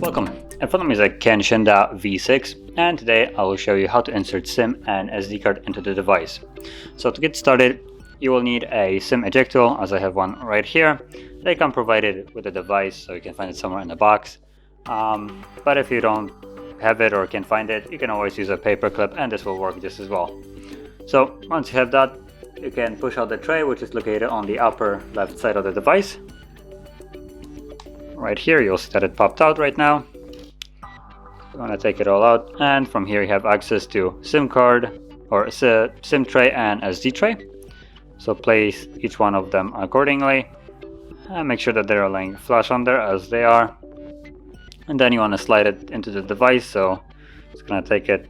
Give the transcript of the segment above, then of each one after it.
Welcome, in front of me is a KENXINDA V6, and today I will show you how to insert SIM and SD card into the device. So to get started, you will need a SIM eject tool, as I have one right here. They come provided with the device, so you can find it somewhere in the box. But if you don't have it or can't find it, you can always use a paper clip, and this will work just as well. So once you have that, you can push out the tray, which is located on the upper left side of the device. Right here, you'll see that it popped out right now. I'm going to take it all out, and from here you have access to SIM card or SIM tray and SD tray. So place each one of them accordingly and make sure that they're laying flush on there, as they are. And then you want to slide it into the device, so it's going to take it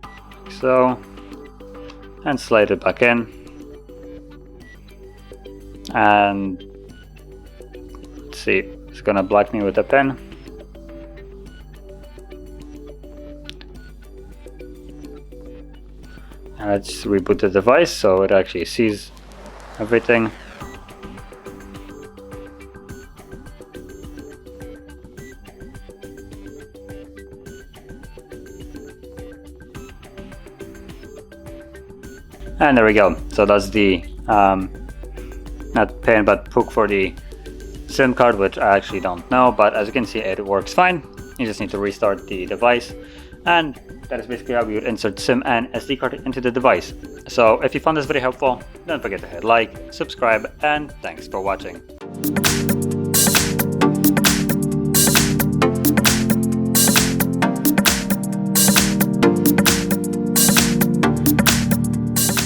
like so and slide it back in. And let's see, it's gonna block me with a pen. And let's reboot the device so it actually sees everything. And there we go. So that's the not pen but hook for the SIM card, which I actually don't know, but as you can see, it works fine. You just need to restart the device, and that is basically how we would insert SIM and SD card into the device. So if you found this video helpful, don't forget to hit like, subscribe, and thanks for watching.